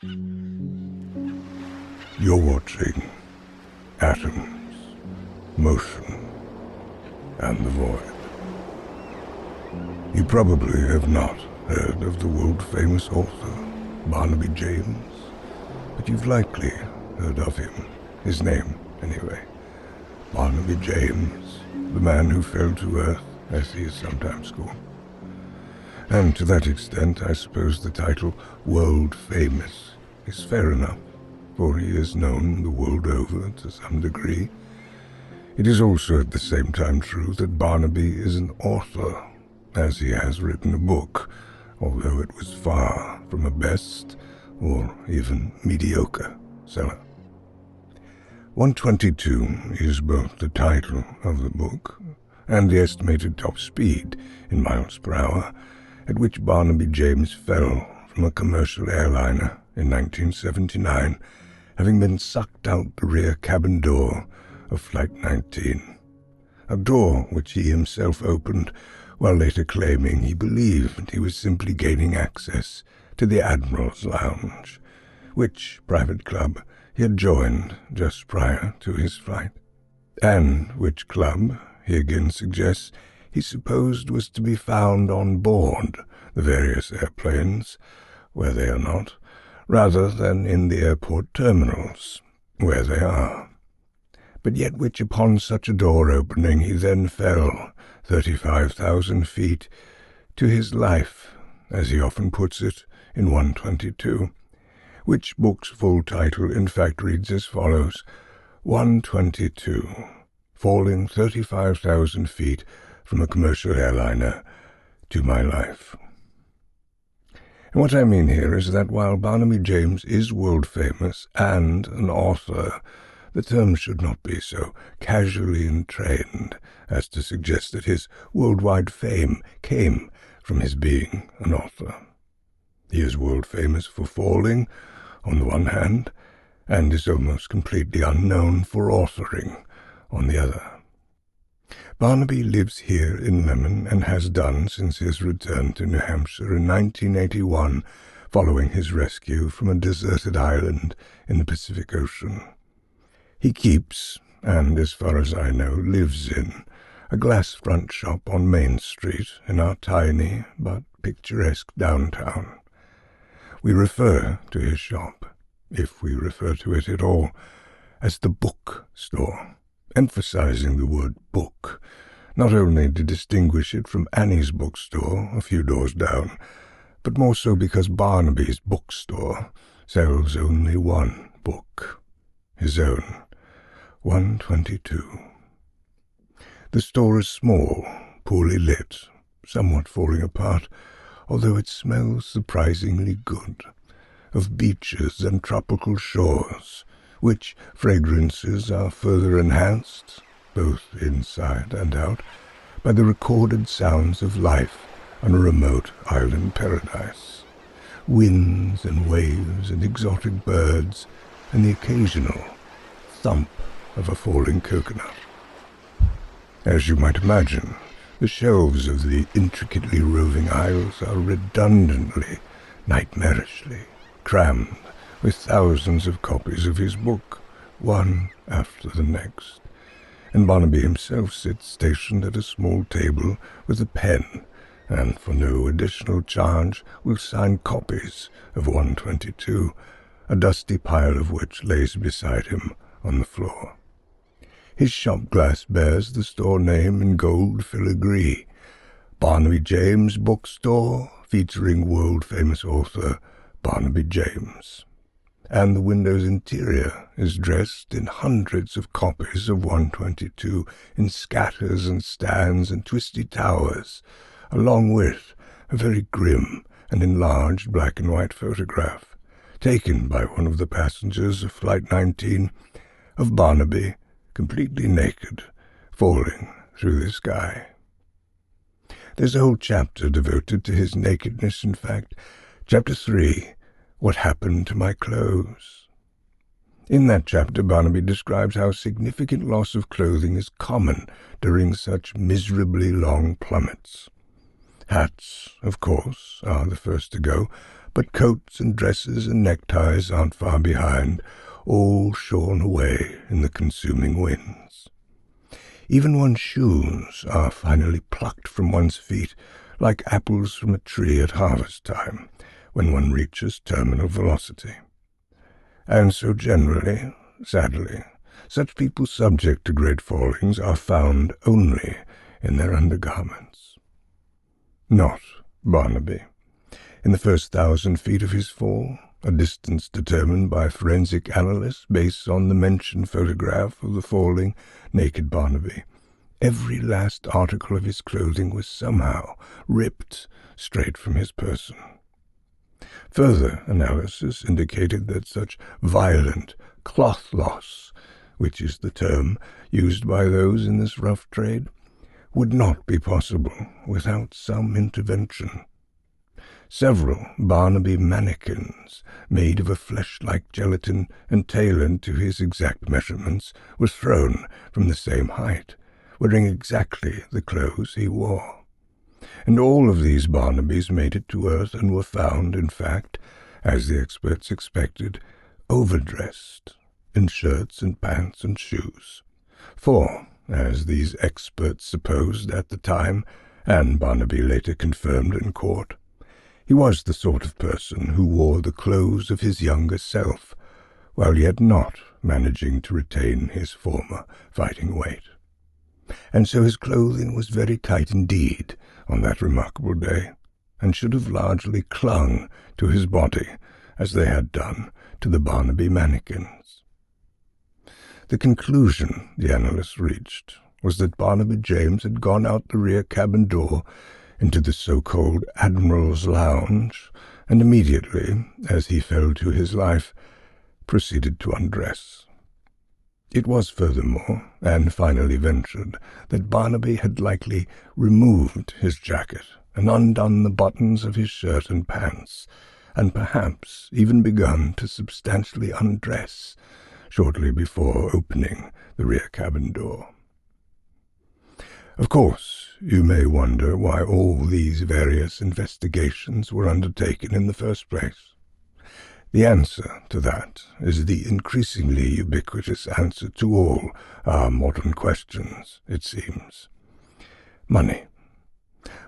You're watching Atoms, Motion, and the Void. You probably have not heard of the world-famous author, Barnaby James, but you've likely heard of him, his name, anyway. Barnaby James, the man who fell to earth, as he is sometimes called. And to that extent, I suppose the title world-famous is fair enough, for he is known the world over to some degree. It is also at the same time true that Barnaby is an author, as he has written a book, although it was far from a best or even mediocre seller. 122 is both the title of the book and the estimated top speed in miles per hour at which Barnaby James fell from a commercial airliner in 1979, having been sucked out the rear cabin door of Flight 19, a door which he himself opened while later claiming he believed he was simply gaining access to the Admirals lounge, which private club he had joined just prior to his flight, and which club, he again suggests, he supposed was to be found on board the various airplanes, where they are not, rather than in the airport terminals, where they are, but yet which upon such a door opening he then fell 35,000 feet to his life, as he often puts it in 122, which book's full title in fact reads as follows: 122, falling 35,000 feet from a commercial airliner to my life. And what I mean here is that while Barnaby James is world-famous and an author, the term should not be so casually entrained as to suggest that his worldwide fame came from his being an author. He is world-famous for falling, on the one hand, and is almost completely unknown for authoring, on the other. Barnaby lives here in Lemon and has done since his return to New Hampshire in 1981, following his rescue from a deserted island in the Pacific Ocean. He keeps, and as far as I know, lives in, a glass front shop on Main Street in our tiny but picturesque downtown. We refer to his shop, if we refer to it at all, as the book store, emphasizing the word book, not only to distinguish it from Annie's bookstore a few doors down, but more so because Barnaby's bookstore sells only one book, his own, 122. The store is small, poorly lit, somewhat falling apart, although it smells surprisingly good, of beaches and tropical shores, which fragrances are further enhanced, both inside and out, by the recorded sounds of life on a remote island paradise, winds and waves and exotic birds, and the occasional thump of a falling coconut. As you might imagine, the shelves of the intricately roving aisles are redundantly, nightmarishly crammed with thousands of copies of his book, one after the next, and Barnaby himself sits stationed at a small table with a pen, and for no additional charge will sign copies of 122, a dusty pile of which lays beside him on the floor. His shop glass bears the store name in gold filigree, Barnaby James Bookstore, featuring world-famous author Barnaby James, and the window's interior is dressed in hundreds of copies of 122 in scatters and stands and twisty towers, along with a very grim and enlarged black and white photograph, taken by one of the passengers of Flight 19, of Barnaby, completely naked, falling through the sky. There's a whole chapter devoted to his nakedness, in fact, Chapter 3, What Happened to My Clothes. In that chapter, Barnaby describes how significant loss of clothing is common during such miserably long plummets. Hats, of course, are the first to go, but coats and dresses and neckties aren't far behind, all shorn away in the consuming winds. Even one's shoes are finally plucked from one's feet, like apples from a tree at harvest time, when one reaches terminal velocity. And so generally, sadly, such people subject to great fallings are found only in their undergarments. Not Barnaby. In the first 1,000 feet of his fall, a distance determined by forensic analysts based on the mentioned photograph of the falling naked Barnaby, every last article of his clothing was somehow ripped straight from his person. Further analysis indicated that such violent cloth loss, which is the term used by those in this rough trade, would not be possible without some intervention. Several Barnaby mannequins, made of a flesh-like gelatin and tailored to his exact measurements, were thrown from the same height, wearing exactly the clothes he wore. And all of these Barnabys made it to earth and were found, in fact, as the experts expected, overdressed in shirts and pants and shoes. For, as these experts supposed at the time, and Barnaby later confirmed in court, he was the sort of person who wore the clothes of his younger self, while yet not managing to retain his former fighting weight. And so his clothing was very tight indeed on that remarkable day, and should have largely clung to his body, as they had done to the Barnaby mannequins. The conclusion the analysts reached was that Barnaby James had gone out the rear cabin door into the so-called Admirals' lounge, and immediately, as he fell to his life, proceeded to undress. It was furthermore, and finally ventured, that Barnaby had likely removed his jacket and undone the buttons of his shirt and pants, and perhaps even begun to substantially undress shortly before opening the rear cabin door. Of course, you may wonder why all these various investigations were undertaken in the first place. The answer to that is the increasingly ubiquitous answer to all our modern questions, it seems. Money.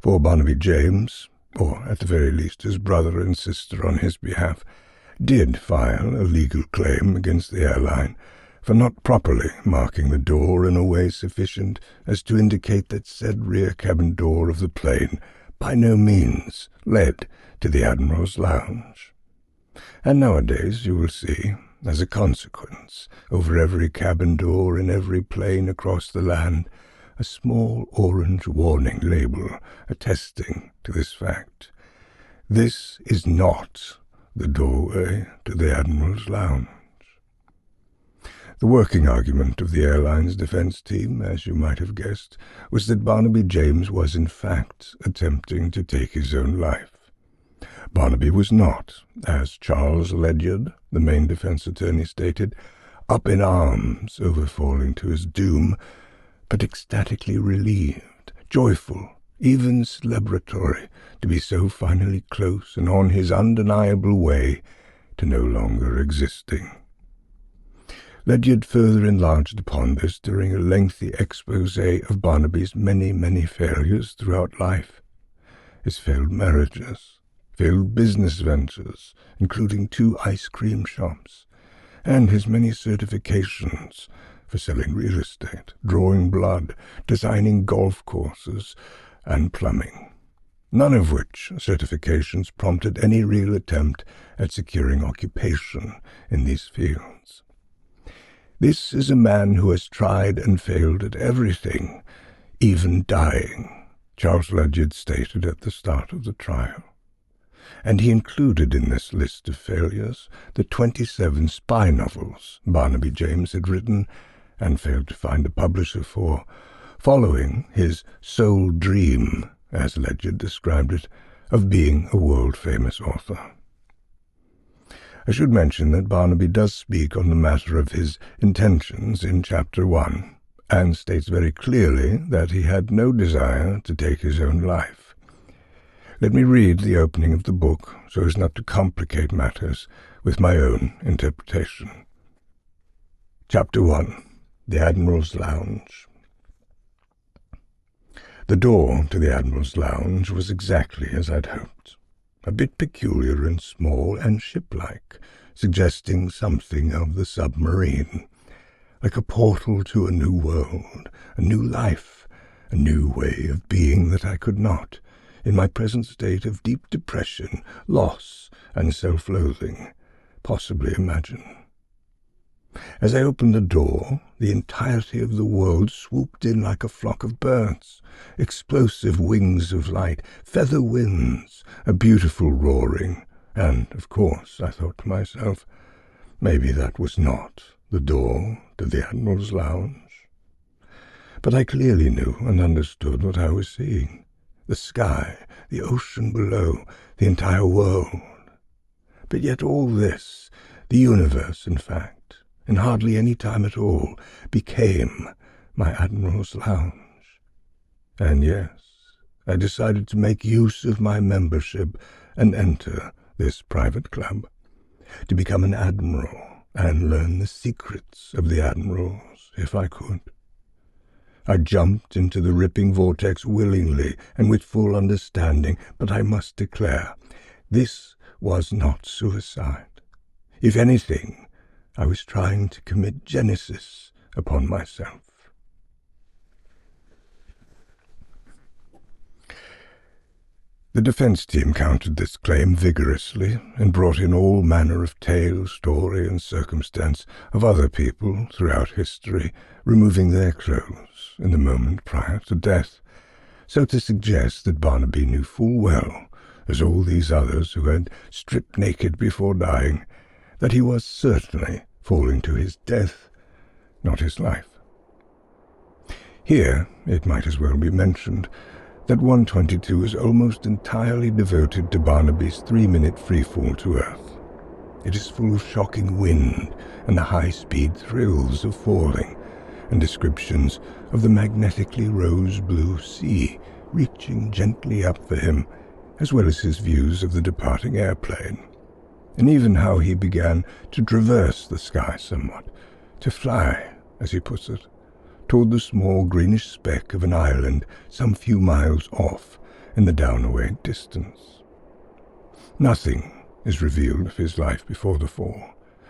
For Barnaby James, or at the very least his brother and sister on his behalf, did file a legal claim against the airline for not properly marking the door in a way sufficient as to indicate that said rear cabin door of the plane by no means led to the Admiral's lounge. And nowadays, you will see, as a consequence, over every cabin door in every plane across the land, a small orange warning label attesting to this fact. This is not the doorway to the Admiral's lounge. The working argument of the airline's defense team, as you might have guessed, was that Barnaby James was in fact attempting to take his own life. Barnaby was not, as Charles Ledyard, the main defense attorney, stated, up in arms over falling to his doom, but ecstatically relieved, joyful, even celebratory, to be so finally close and on his undeniable way to no longer existing. Ledyard further enlarged upon this during a lengthy expose of Barnaby's many, many failures throughout life. His failed marriages, failed business ventures, including 2 ice cream shops, and his many certifications for selling real estate, drawing blood, designing golf courses, and plumbing, none of which certifications prompted any real attempt at securing occupation in these fields. This is a man who has tried and failed at everything, even dying, Charles Ledyard stated at the start of the trial. And he included in this list of failures the 27 spy novels Barnaby James had written and failed to find a publisher for, following his sole dream, as Ledyard described it, of being a world-famous author. I should mention that Barnaby does speak on the matter of his intentions in Chapter 1, and states very clearly that he had no desire to take his own life. Let me read the opening of the book so as not to complicate matters with my own interpretation. Chapter 1. The Admiral's Lounge. The door to the Admiral's Lounge was exactly as I'd hoped, a bit peculiar and small and ship-like, suggesting something of the submarine, like a portal to a new world, a new life, a new way of being that I could not, in my present state of deep depression, loss, and self-loathing, possibly imagine. As I opened the door, the entirety of the world swooped in like a flock of birds, explosive wings of light, feather winds, a beautiful roaring, and, of course, I thought to myself, maybe that was not the door to the Admiral's Lounge. But I clearly knew and understood what I was seeing. The sky, the ocean below, the entire world. But yet all this, the universe in fact, in hardly any time at all, became my Admiral's Lounge. And yes, I decided to make use of my membership and enter this private club, to become an Admiral and learn the secrets of the Admirals if I could. I jumped into the ripping vortex willingly and with full understanding, but I must declare, this was not suicide. If anything, I was trying to commit genesis upon myself. The defense team countered this claim vigorously and brought in all manner of tale, story, and circumstance of other people throughout history removing their clothes in the moment prior to death, so to suggest that Barnaby knew full well, as all these others who had stripped naked before dying, that he was certainly falling to his death, not his life. Here it might as well be mentioned that 122 is almost entirely devoted to Barnaby's 3-minute freefall to Earth. It is full of shocking wind and the high-speed thrills of falling, and descriptions of the magnetically rose-blue sea reaching gently up for him, as well as his views of the departing airplane, and even how he began to traverse the sky somewhat, to fly, as he puts it, toward the small greenish speck of an island some few miles off in the down-away distance. Nothing is revealed of his life before the fall,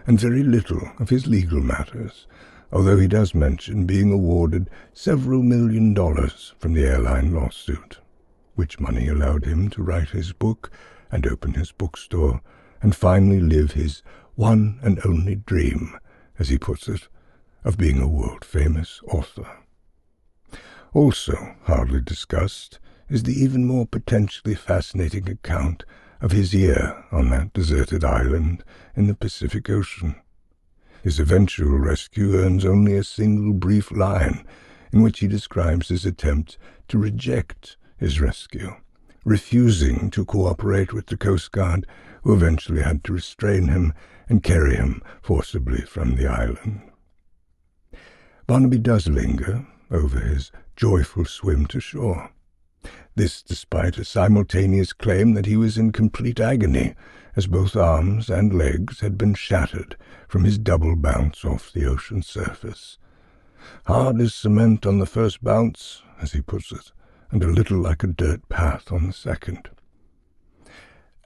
and very little of his legal matters, although he does mention being awarded several $1 million from the airline lawsuit, which money allowed him to write his book and open his bookstore, and finally live his one and only dream, as he puts it, of being a world-famous author. Also hardly discussed is the even more potentially fascinating account of his year on that deserted island in the Pacific Ocean. His eventual rescue earns only a single brief line in which he describes his attempt to reject his rescue, refusing to cooperate with the Coast Guard, who eventually had to restrain him and carry him forcibly from the island. Barnaby does linger over his joyful swim to shore. This despite a simultaneous claim that he was in complete agony, as both arms and legs had been shattered from his double bounce off the ocean surface. Hard as cement on the first bounce, as he puts it, and a little like a dirt path on the second.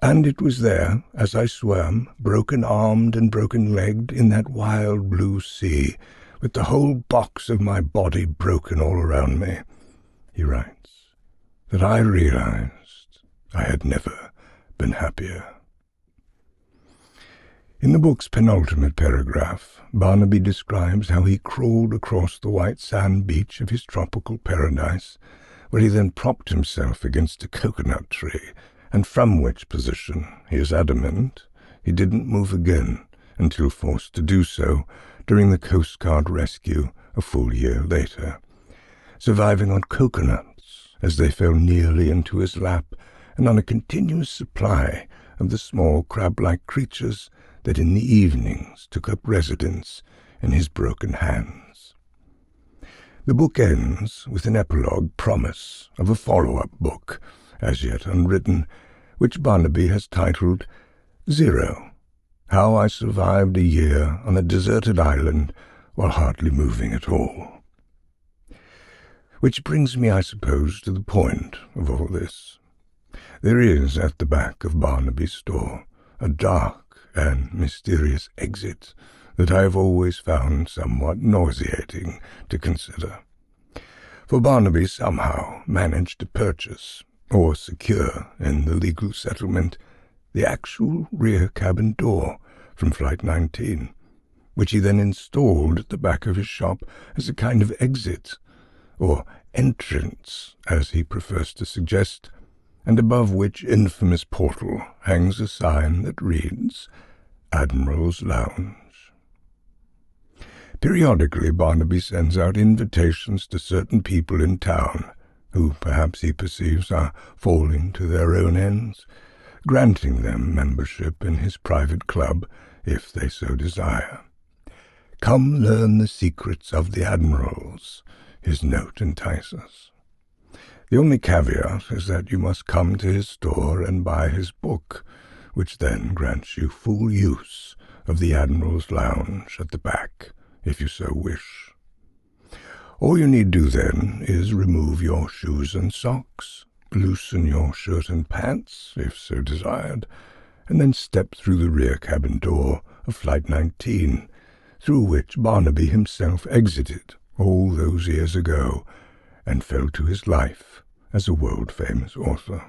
And it was there, as I swam, broken-armed and broken-legged, in that wild blue sea, with the whole box of my body broken all around me, he writes, that I realized I had never been happier. In the book's penultimate paragraph, Barnaby describes how he crawled across the white sand beach of his tropical paradise, where he then propped himself against a coconut tree, and from which position, he is adamant, he didn't move again until forced to do so during the Coast Guard rescue a full year later, surviving on coconuts as they fell nearly into his lap, and on a continuous supply of the small crab-like creatures that in the evenings took up residence in his broken hands. The book ends with an epilogue promise of a follow-up book, as yet unwritten, which Barnaby has titled Zero: How I Survived a Year on a Deserted Island while Hardly Moving at All. Which brings me, I suppose, to the point of all this. There is, at the back of Barnaby's store, a dark and mysterious exit that I have always found somewhat nauseating to consider. For Barnaby somehow managed to purchase, or secure in the legal settlement, the actual rear cabin door from Flight 19, which he then installed at the back of his shop as a kind of exit, or entrance, as he prefers to suggest, and above which infamous portal hangs a sign that reads, Admirals Lounge. Periodically Barnaby sends out invitations to certain people in town, who perhaps he perceives are falling to their own ends, granting them membership in his private club, if they so desire. Come learn the secrets of the Admirals, his note entices. The only caveat is that you must come to his store and buy his book, which then grants you full use of the Admiral's Lounge at the back, if you so wish. All you need do then is remove your shoes and socks, loosen your shirt and pants, if so desired, and then step through the rear cabin door of Flight 19, through which Barnaby himself exited all those years ago and fell to his life as a world-famous author.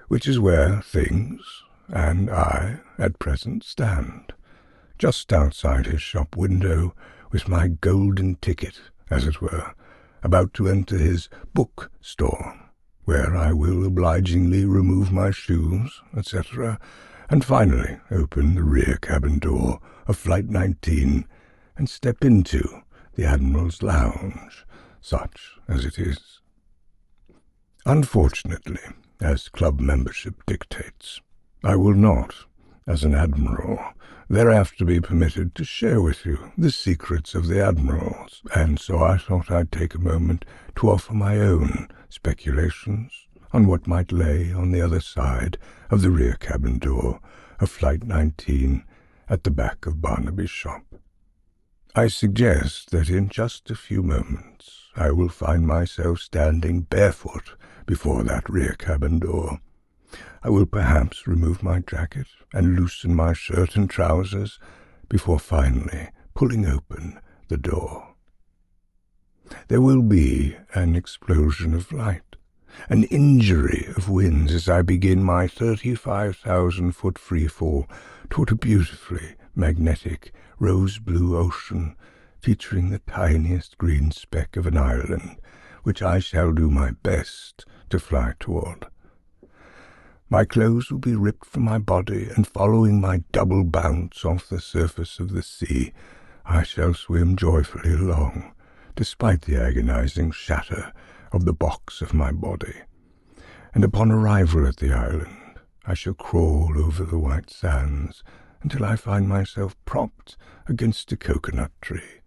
Which is where things, and I, at present stand, just outside his shop window, with my golden ticket, as it were, about to enter his book store, where I will obligingly remove my shoes, etc., and finally open the rear cabin door of Flight 19 and step into the Admiral's Lounge, such as it is. Unfortunately, as club membership dictates, I will not, as an Admiral, thereafter be permitted to share with you the secrets of the Admirals, and so I thought I'd take a moment to offer my own speculations on what might lay on the other side of the rear cabin door of Flight 19 at the back of Barnaby's shop. I suggest that in just a few moments I will find myself standing barefoot before that rear cabin door. I will perhaps remove my jacket and loosen my shirt and trousers before finally pulling open the door. There will be an explosion of light, an injury of winds as I begin my 35,000-foot freefall toward a beautifully magnetic rose-blue ocean featuring the tiniest green speck of an island, which I shall do my best to fly toward. My clothes will be ripped from my body, and following my double bounce off the surface of the sea, I shall swim joyfully along, despite the agonizing shatter of the box of my body. And upon arrival at the island, I shall crawl over the white sands until I find myself propped against a coconut tree,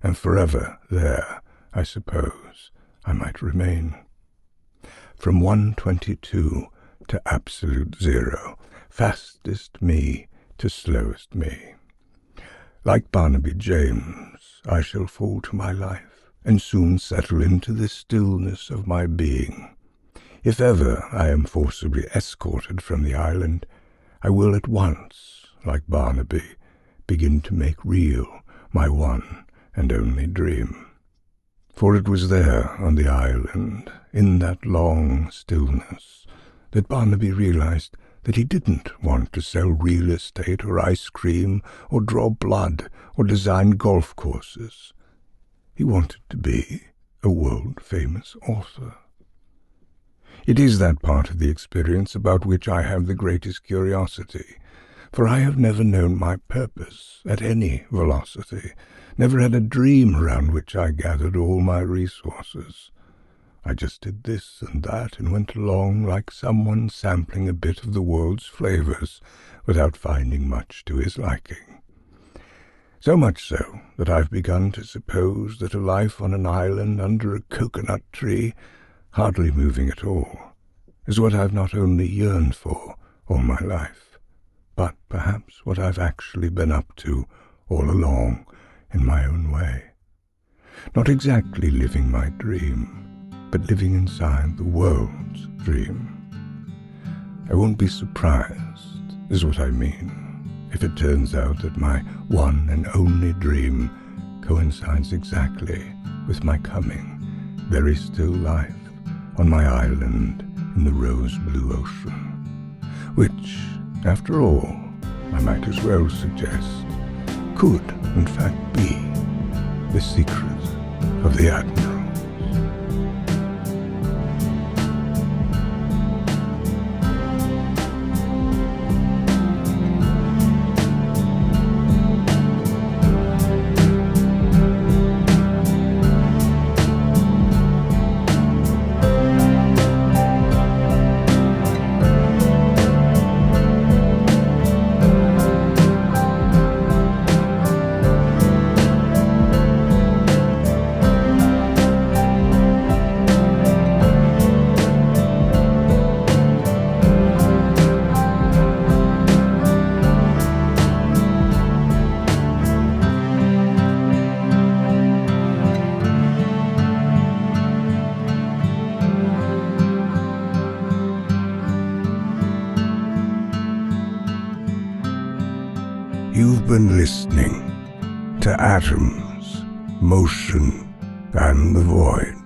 and forever there, I suppose, I might remain. From 122 to absolute zero, fastest me to slowest me. Like Barnaby James, I shall fall to my life, and soon settle into the stillness of my being. If ever I am forcibly escorted from the island, I will at once, like Barnaby, begin to make real my one and only dream. For it was there on the island, in that long stillness, that Barnaby realized that he didn't want to sell real estate or ice cream or draw blood or design golf courses. He wanted to be a world-famous author. It is that part of the experience about which I have the greatest curiosity, for I have never known my purpose at any velocity, never had a dream around which I gathered all my resources. I just did this and that and went along like someone sampling a bit of the world's flavors without finding much to his liking. So much so that I've begun to suppose that a life on an island under a coconut tree, hardly moving at all, is what I've not only yearned for all my life, but perhaps what I've actually been up to all along in my own way. Not exactly living my dream, but living inside the world's dream. I won't be surprised, is what I mean, if it turns out that my one and only dream coincides exactly with my coming, very still life on my island in the rose-blue ocean, which, after all, I might as well suggest, could in fact be the secret of the Admirals. You've been listening to Atoms, Motion, and the Void.